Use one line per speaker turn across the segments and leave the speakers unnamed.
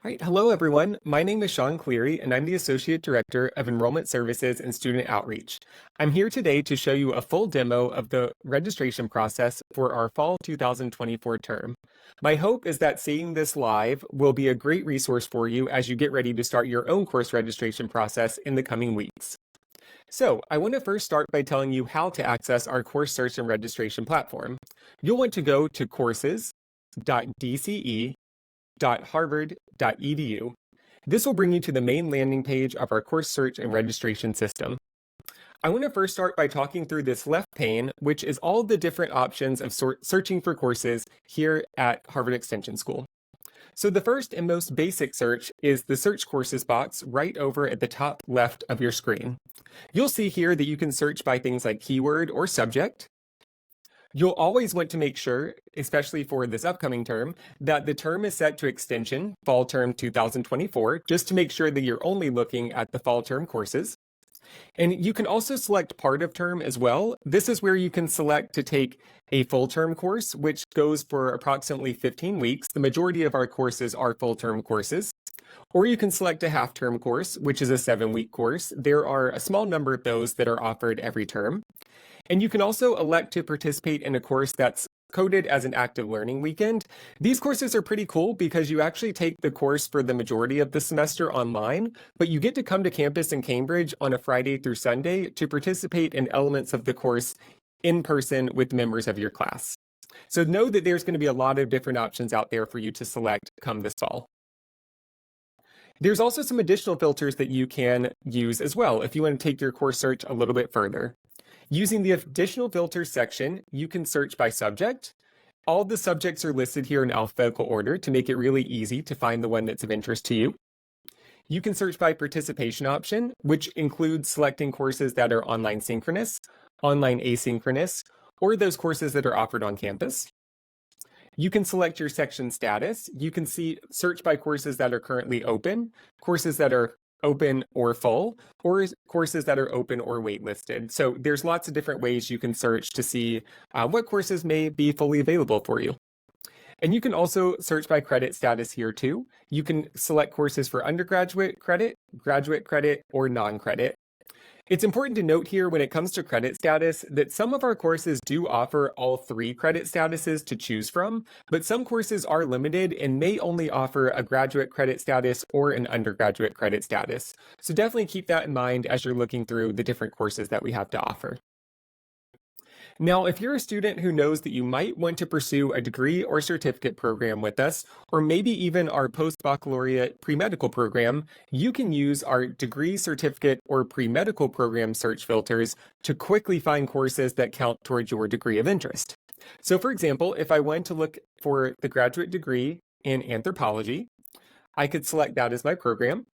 All right, hello everyone. My name is Sean Cleary, and I'm the Associate Director of Enrollment Services and Student Outreach. I'm here today to show you a full demo of the registration process for our Fall 2024 term. My hope is that seeing this live will be a great resource for you as you get ready to start your own course registration process in the coming weeks. So, I want to first start by telling you how to access our course search and registration platform. You'll want to go to courses.dce.harvard.edu. This will bring you to the main landing page of our course search and registration system. I want to first start by talking through this left pane, which is all the different options of searching for courses here at Harvard Extension School. So the first and most basic search is the search courses box right over at the top left of your screen. You'll see here that you can search by things like keyword or subject. You'll always want to make sure, especially for this upcoming term, that the term is set to extension, fall term 2024, just to make sure that you're only looking at the fall term courses. And you can also select part of term as well. This is where you can select to take a full term course, which goes for approximately 15 weeks. The majority of our courses are full term courses. Or you can select a half term course, which is a 7-week course. There are a small number of those that are offered every term. And you can also elect to participate in a course that's coded as an active learning weekend. These courses are pretty cool because you actually take the course for the majority of the semester online, but you get to come to campus in Cambridge on a Friday through Sunday to participate in elements of the course in person with members of your class. So know that there's going to be a lot of different options out there for you to select come this fall. There's also some additional filters that you can use as well if you want to take your course search a little bit further. Using the additional filters section, you can search by subject. All the subjects are listed here in alphabetical order to make it really easy to find the one that's of interest to you. You can search by participation option, which includes selecting courses that are online synchronous, online asynchronous, or those courses that are offered on campus. You can select your section status. You can search by courses that are currently open, courses that are open or full, or courses that are open or waitlisted. So there's lots of different ways you can search to see what courses may be fully available for you. And you can also search by credit status here too. You can select courses for undergraduate credit, graduate credit, or non-credit. It's important to note here when it comes to credit status that some of our courses do offer all 3 credit statuses to choose from, but some courses are limited and may only offer a graduate credit status or an undergraduate credit status. So definitely keep that in mind as you're looking through the different courses that we have to offer. Now, if you're a student who knows that you might want to pursue a degree or certificate program with us, or maybe even our post-baccalaureate pre-medical program, you can use our degree, certificate, or pre-medical program search filters to quickly find courses that count towards your degree of interest. So for example, if I went to look for the graduate degree in anthropology, I could select that as my program.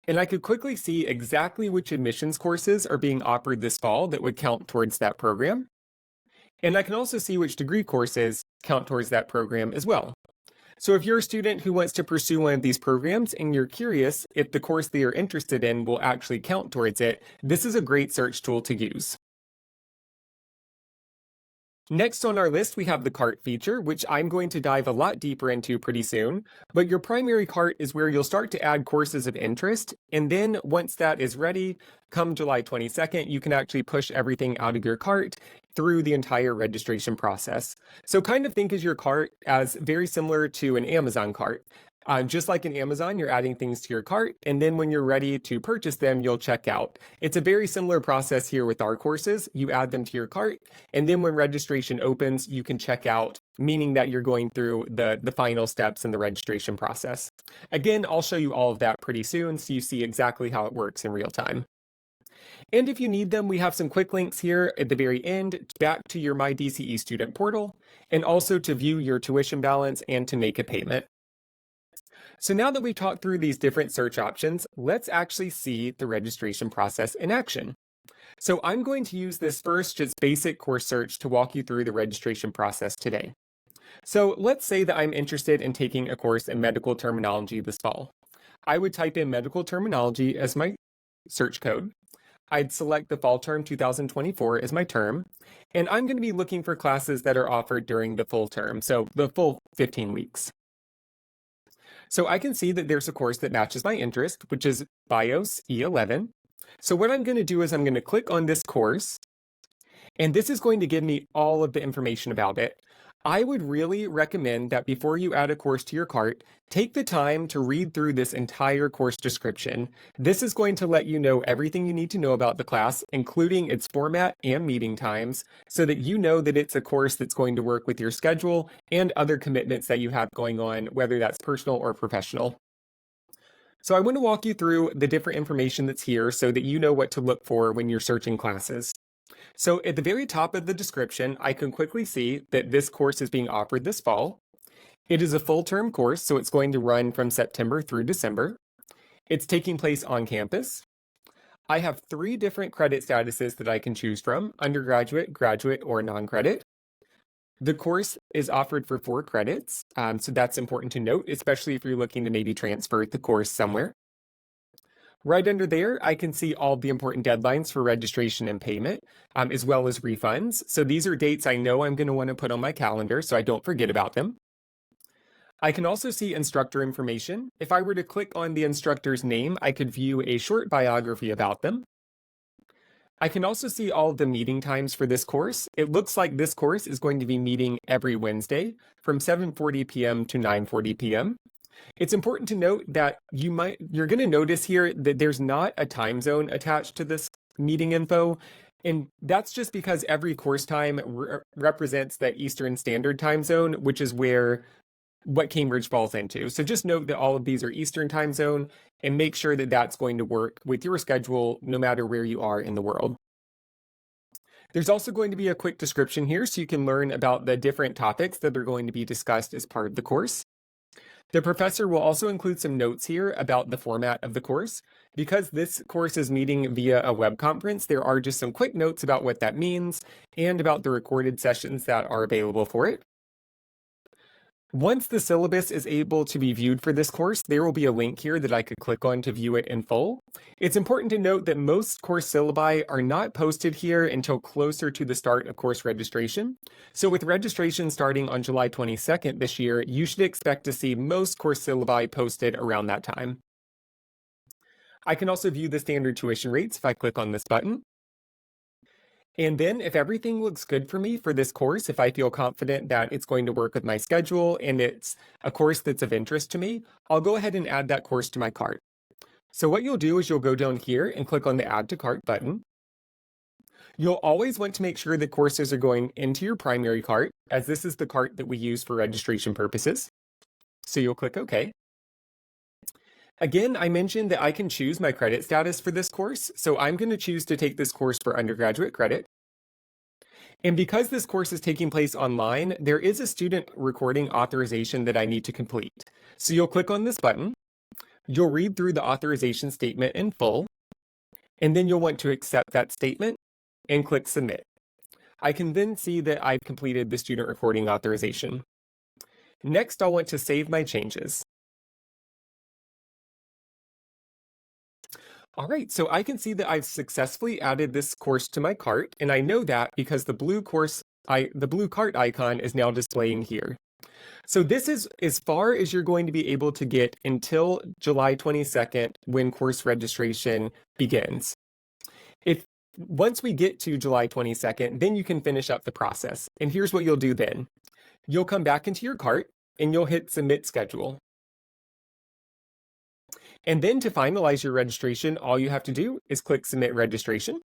And I could quickly see exactly which admissions courses are being offered this fall that would count towards that program. And I can also see which degree courses count towards that program as well. So if you're a student who wants to pursue one of these programs and you're curious if the course that you're interested in will actually count towards it, this is a great search tool to use. Next on our list, we have the cart feature, which I'm going to dive a lot deeper into pretty soon. But your primary cart is where you'll start to add courses of interest. And then once that is ready, come July 22nd, you can actually push everything out of your cart through the entire registration process. So kind of think of your cart as very similar to an Amazon cart. Just like in Amazon, you're adding things to your cart, and then when you're ready to purchase them, you'll check out. It's a very similar process here with our courses. You add them to your cart, and then when registration opens, you can check out, meaning that you're going through the final steps in the registration process. Again, I'll show you all of that pretty soon, so you see exactly how it works in real time. And if you need them, we have some quick links here at the very end, back to your MyDCE student portal, and also to view your tuition balance and to make a payment. So now that we've talked through these different search options, let's actually see the registration process in action. So I'm going to use this first just basic course search to walk you through the registration process today. So let's say that I'm interested in taking a course in medical terminology this fall. I would type in medical terminology as my search code. I'd select the fall term 2024 as my term, and I'm going to be looking for classes that are offered during the full term, so the full 15 weeks. So I can see that there's a course that matches my interest, which is BIOS E11. So what I'm going to do is I'm going to click on this course, and this is going to give me all of the information about it. I would really recommend that before you add a course to your cart, take the time to read through this entire course description. This is going to let you know everything you need to know about the class, including its format and meeting times, so that you know that it's a course that's going to work with your schedule and other commitments that you have going on, whether that's personal or professional. So I want to walk you through the different information that's here so that you know what to look for when you're searching classes. So at the very top of the description, I can quickly see that this course is being offered this fall. It is a full-term course, so it's going to run from September through December. It's taking place on campus. I have 3 different credit statuses that I can choose from: undergraduate, graduate, or non-credit. The course is offered for 4 credits, so that's important to note, especially if you're looking to maybe transfer the course somewhere. Right under there, I can see all the important deadlines for registration and payment, as well as refunds. So these are dates I know I'm going to want to put on my calendar so I don't forget about them. I can also see instructor information. If I were to click on the instructor's name, I could view a short biography about them. I can also see all the meeting times for this course. It looks like this course is going to be meeting every Wednesday from 7:40 p.m. to 9:40 p.m. It's important to note that you're going to notice here that there's not a time zone attached to this meeting info. And that's just because every course time represents the Eastern Standard Time Zone, which is what Cambridge falls into. So just note that all of these are Eastern Time Zone and make sure that that's going to work with your schedule no matter where you are in the world. There's also going to be a quick description here so you can learn about the different topics that are going to be discussed as part of the course. The professor will also include some notes here about the format of the course. Because this course is meeting via a web conference, there are just some quick notes about what that means and about the recorded sessions that are available for it. Once the syllabus is able to be viewed for this course, there will be a link here that I could click on to view it in full. It's important to note that most course syllabi are not posted here until closer to the start of course registration. So with registration starting on July 22nd this year, you should expect to see most course syllabi posted around that time. I can also view the standard tuition rates if I click on this button. And then if everything looks good for me for this course, if I feel confident that it's going to work with my schedule and it's a course that's of interest to me, I'll go ahead and add that course to my cart. So what you'll do is you'll go down here and click on the Add to Cart button. You'll always want to make sure that courses are going into your primary cart, as this is the cart that we use for registration purposes. So you'll click OK. Again, I mentioned that I can choose my credit status for this course, so I'm going to choose to take this course for undergraduate credit. And because this course is taking place online, there is a student recording authorization that I need to complete. So you'll click on this button, you'll read through the authorization statement in full, and then you'll want to accept that statement and click Submit. I can then see that I've completed the student recording authorization. Next, I'll want to save my changes. All right, so I can see that I've successfully added this course to my cart, and I know that because the blue cart icon is now displaying here. So this is as far as you're going to be able to get until July 22nd when course registration begins. Once we get to July 22nd, then you can finish up the process. And here's what you'll do then. You'll come back into your cart and you'll hit Submit Schedule. And then to finalize your registration, all you have to do is click Submit Registration.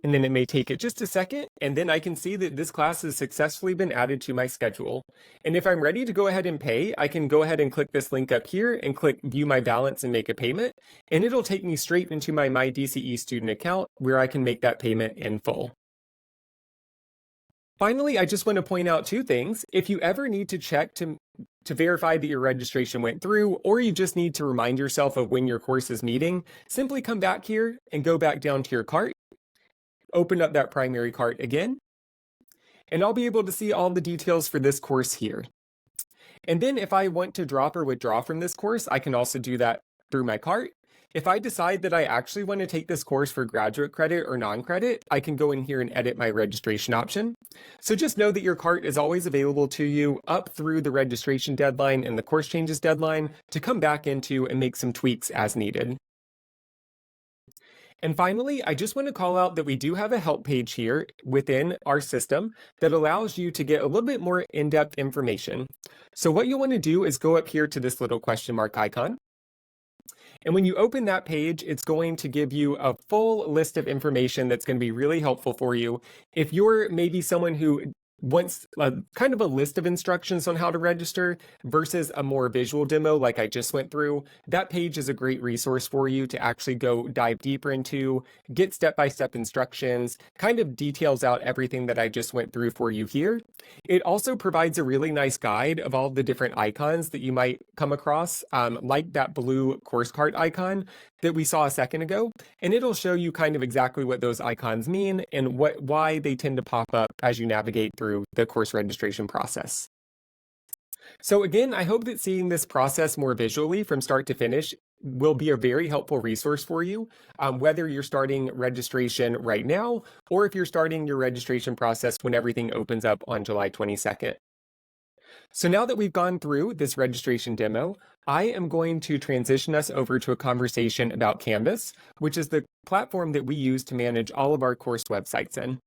And then it may take it just a second, and then I can see that this class has successfully been added to my schedule. And if I'm ready to go ahead and pay, I can go ahead and click this link up here and click View My Balance and make a payment, and it'll take me straight into my MyDCE student account where I can make that payment in full. Finally, I just want to point out 2 things. If you ever need to check to verify that your registration went through, or you just need to remind yourself of when your course is meeting, simply come back here and go back down to your cart, open up that primary cart again, and I'll be able to see all the details for this course here. And then if I want to drop or withdraw from this course, I can also do that through my cart. If I decide that I actually want to take this course for graduate credit or non-credit, I can go in here and edit my registration option. So just know that your cart is always available to you up through the registration deadline and the course changes deadline to come back into and make some tweaks as needed. And finally, I just want to call out that we do have a help page here within our system that allows you to get a little bit more in-depth information. So what you'll want to do is go up here to this little question mark icon. And when you open that page, it's going to give you a full list of information that's going to be really helpful for you. If you're maybe someone who wants kind of a list of instructions on how to register versus a more visual demo like I just went through, that page is a great resource for you to actually go dive deeper into, get step-by-step instructions, kind of details out everything that I just went through for you here. It also provides a really nice guide of all the different icons that you might come across, like that blue course cart icon that we saw a second ago, and it'll show you kind of exactly what those icons mean and why they tend to pop up as you navigate through the course registration process. So again, I hope that seeing this process more visually from start to finish will be a very helpful resource for you, whether you're starting registration right now or if you're starting your registration process when everything opens up on July 22nd. So now that we've gone through this registration demo, I am going to transition us over to a conversation about Canvas, which is the platform that we use to manage all of our course websites in.